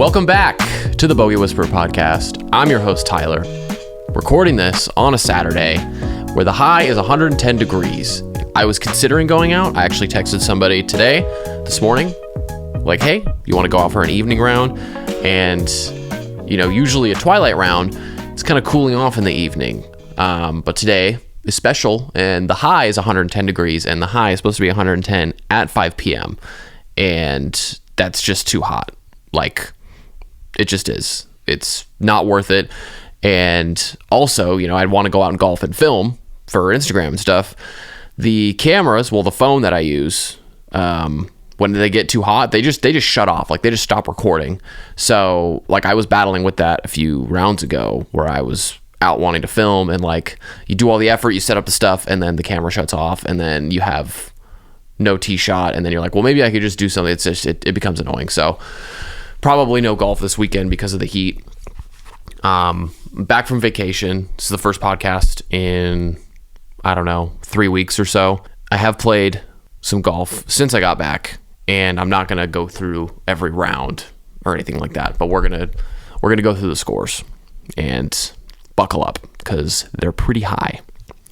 Welcome back to the Bogey Whisperer podcast. I'm your host, Tyler, recording this on a Saturday where the high is 110 degrees. I was considering going out. I actually texted somebody this morning, like, hey, you want to go out for an evening round? And, usually a twilight round, it's kind of cooling off in the evening. But today is special, and the high is 110 degrees, and the high is supposed to be 110 at 5 p.m. And that's just too hot. Like, it just is. It's not worth it. And also, I'd want to go out and golf and film for Instagram and stuff. The cameras, the phone that I use, when they get too hot, they just shut off. Like, they just stop recording. So, I was battling with that a few rounds ago where I was out wanting to film, and you do all the effort, you set up the stuff, and then the camera shuts off, and then you have no tee shot, and then you're like, well, maybe I could just do something. It's just, it becomes annoying. So probably no golf this weekend because of the heat. Back from vacation. This is the first podcast in, 3 weeks or so. I have played some golf since I got back, and I'm not going to go through every round or anything like that, but we're going to go through the scores and buckle up because they're pretty high.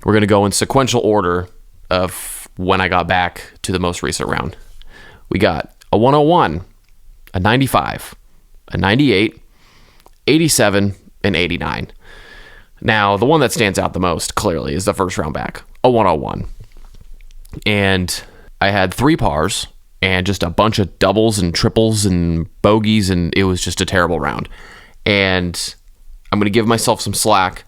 We're going to go in sequential order of when I got back to the most recent round. We got a 101, a 95, a 98, 87, and 89. Now, the one that stands out the most, clearly, is the first round back, a 101. And I had 3 pars and just a bunch of doubles and triples and bogeys, and it was just a terrible round. And I'm going to give myself some slack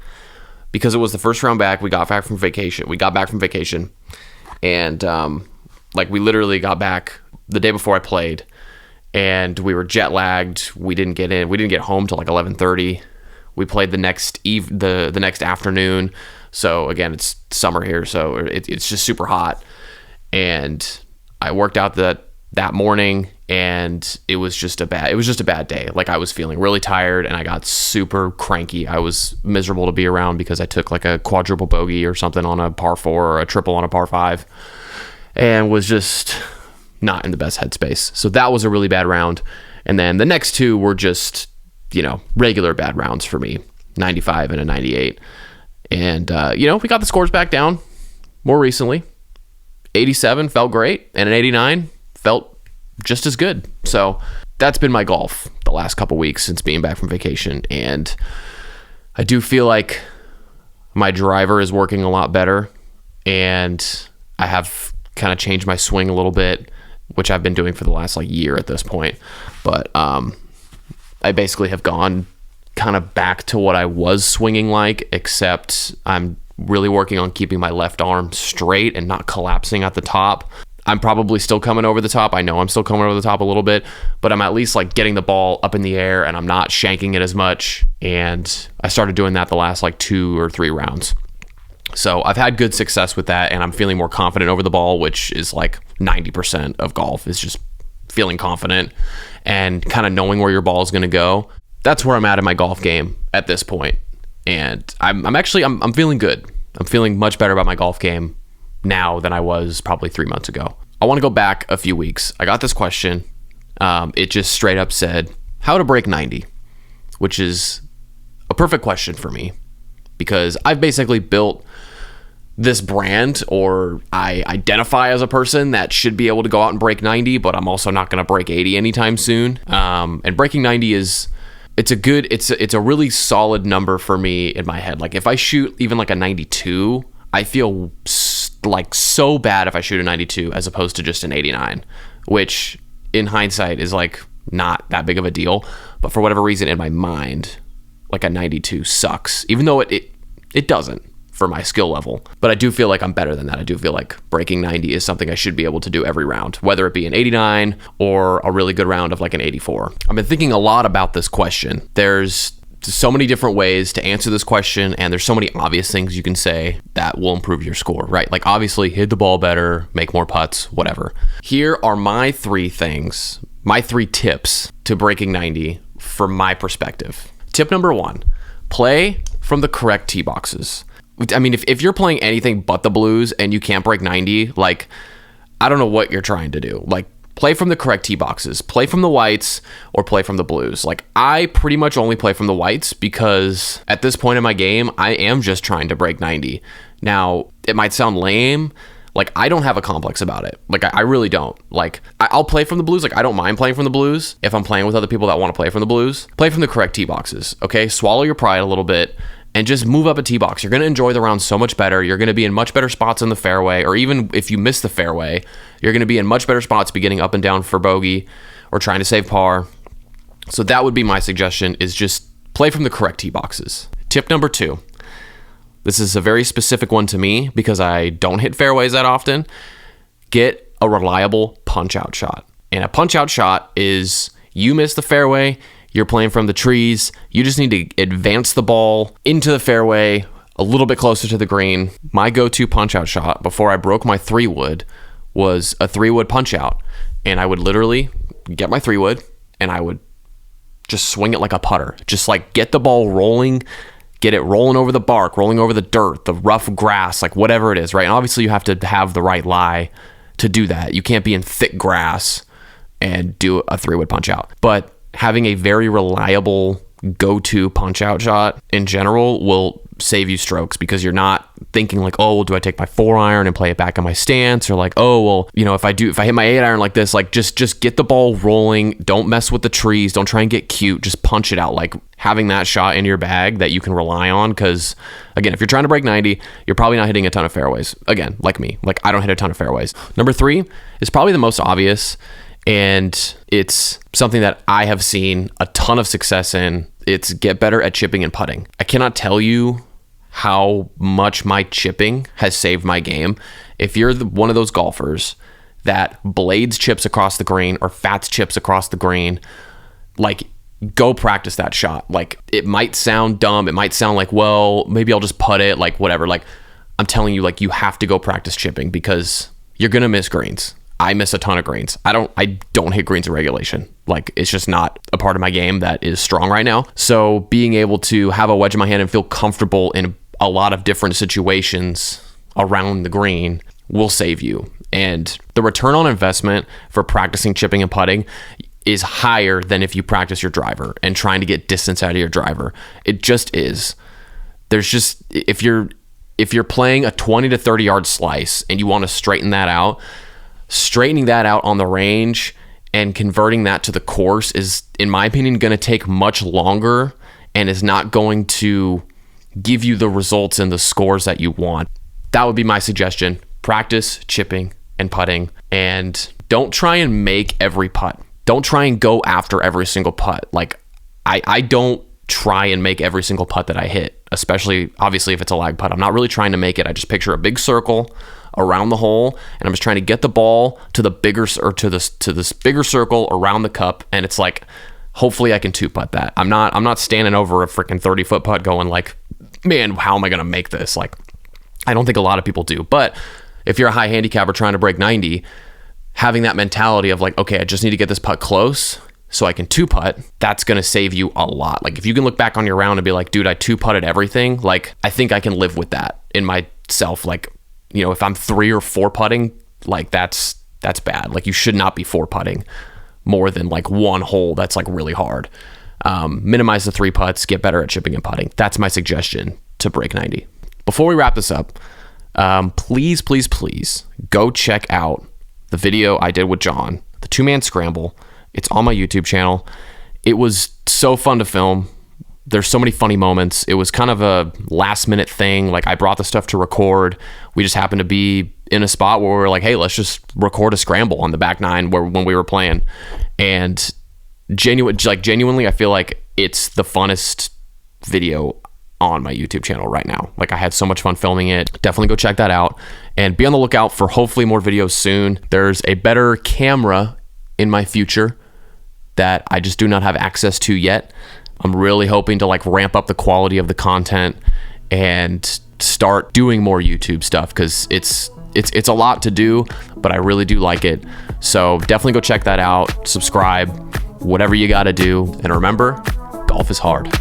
because it was the first round back. We got back from vacation. And we literally got back the day before I played, and we were jet lagged. We didn't get home till 11:30. We played the next the next afternoon. So again, it's summer here, so it's just super hot. And I worked out that morning, and it was just a bad day. I was feeling really tired, and I got super cranky. I was miserable to be around because I took a quadruple bogey or something on a par 4 or a triple on a par 5, and was just not in the best headspace. So that was a really bad round. And then the next 2 were just, regular bad rounds for me, 95 and a 98. And, we got the scores back down more recently. 87 felt great, and an 89 felt just as good. So that's been my golf the last couple weeks since being back from vacation. And I do feel like my driver is working a lot better, and I have kind of changed my swing a little bit, which I've been doing for the last year at this point. But I basically have gone kind of back to what I was swinging like, except I'm really working on keeping my left arm straight and not collapsing at the top. I'm probably still coming over the top. I know I'm still coming over the top a little bit, but I'm at least getting the ball up in the air, and I'm not shanking it as much. And I started doing that the last 2 or 3 rounds. So I've had good success with that, and I'm feeling more confident over the ball, which is 90% of golf is just feeling confident and kind of knowing where your ball is going to go. That's where I'm at in my golf game at this point. And I'm feeling good. I'm feeling much better about my golf game now than I was probably 3 months ago. I want to go back a few weeks. I got this question. It just straight up said, how to break 90, which is a perfect question for me because I've basically built this brand, or I identify as a person that should be able to go out and break 90, but I'm also not going to break 80 anytime soon. And breaking 90 it's a really solid number for me in my head. If I shoot even a 92, I feel so bad if I shoot a 92 as opposed to just an 89, which in hindsight is not that big of a deal. But for whatever reason in my mind, a 92 sucks, even though it doesn't for my skill level. But I do feel like I'm better than that. I do feel like breaking 90 is something I should be able to do every round, whether it be an 89 or a really good round of an 84. I've been thinking a lot about this question. There's so many different ways to answer this question, and there's so many obvious things you can say that will improve your score, right? Obviously hit the ball better, make more putts, whatever. Here are my 3 things, my 3 tips to breaking 90 from my perspective. Tip number 1, play from the correct tee boxes. I mean, if you're playing anything but the blues and you can't break 90, I don't know what you're trying to do. play from the correct tee boxes. Play from the whites or play from the blues. Like, I pretty much only play from the whites because at this point in my game, I am just trying to break 90. Now, it might sound lame. Like, I don't have a complex about it. Like, I really don't. Like, I'll play from the blues. Like, I don't mind playing from the blues if I'm playing with other people that want to play from the blues. Play from the correct tee boxes, okay? Swallow your pride a little bit and just move up a tee box. You're going to enjoy the round so much better. You're going to be in much better spots in the fairway, or even if you miss the fairway, you're going to be in much better spots beginning up and down for bogey or trying to save par. So that would be my suggestion, is just play from the correct tee boxes. Tip number 2. This is a very specific one to me because I don't hit fairways that often. Get a reliable punch-out shot. And a punch-out shot is you miss the fairway, you're playing from the trees, you just need to advance the ball into the fairway a little bit closer to the green. My go-to punch-out shot before I broke my 3-wood was a 3-wood punch-out. And I would literally get my 3-wood and I would just swing it like a putter. Just like get the ball rolling, get it rolling over the bark, rolling over the dirt, the rough grass, like whatever it is, right? And obviously you have to have the right lie to do that. You can't be in thick grass and do a 3-wood punch-out. But having a very reliable go-to punch-out shot in general will save you strokes, because you're not thinking like, oh, well, do I take my 4-iron and play it back in my stance, or like, oh, well, you know, if I hit my 8-iron like this, like just get the ball rolling. Don't mess with the trees. Don't try and get cute. Just punch it out. Like, having that shot in your bag that you can rely on, because again, if you're trying to break 90, you're probably not hitting a ton of fairways. Again, like me, like I don't hit a ton of fairways. Number 3 is probably the most obvious, and it's something that I have seen a ton of success in. It's get better at chipping and putting. I cannot tell you how much my chipping has saved my game. If you're one of those golfers that blades chips across the green or fats chips across the green, like, go practice that shot. Like, it might sound dumb. It might sound like, well, maybe I'll just putt it, like whatever. Like, I'm telling you, like, you have to go practice chipping, because you're going to miss greens. I miss a ton of greens. I don't hit greens in regulation. Like, it's just not a part of my game that is strong right now. So being able to have a wedge in my hand and feel comfortable in a lot of different situations around the green will save you. And the return on investment for practicing chipping and putting is higher than if you practice your driver and trying to get distance out of your driver. It just is. There's just, if you're playing a 20 to 30 yard slice and you want to straighten that out, straightening that out on the range and converting that to the course is, in my opinion, going to take much longer and is not going to give you the results and the scores that you want. That would be my suggestion. Practice chipping and putting, and don't try and make every putt. Don't try and go after every single putt. Like, I don't try and make every single putt that I hit, especially obviously if it's a lag putt. I'm not really trying to make it. I just picture a big circle around the hole, and I'm just trying to get the ball to the bigger, or to this bigger circle around the cup, and it's like, hopefully I can 2-putt that. I'm not standing over a freaking 30-foot putt going like, man, how am I going to make this? Like, I don't think a lot of people do. But if you're a high handicapper trying to break 90, having that mentality of like, okay, I just need to get this putt close so I can 2-putt, that's going to save you a lot. Like, if you can look back on your round and be like, dude, I 2-putted everything, like, I think I can live with that in myself. Like, you know, if I'm 3 or 4 putting, like, that's bad. Like, you should not be 4 putting more than like one hole. That's like really hard. Minimize the 3 putts, get better at chipping and putting. That's my suggestion to break 90. Before we wrap this up, please go check out the video I did with John, the 2-man scramble. It's on my YouTube channel. It was so fun to film. There's so many funny moments. It was kind of a last minute thing. Like, I brought the stuff to record. We just happened to be in a spot where we were like, hey, let's just record a scramble on the back 9 when we were playing. And genuinely, I feel like it's the funnest video on my YouTube channel right now. Like, I had so much fun filming it. Definitely go check that out, and be on the lookout for hopefully more videos soon. There's a better camera in my future that I just do not have access to yet. I'm really hoping to like ramp up the quality of the content and start doing more YouTube stuff, because it's a lot to do, but I really do like it. So definitely go check that out, subscribe, whatever you got to do. And remember, golf is hard.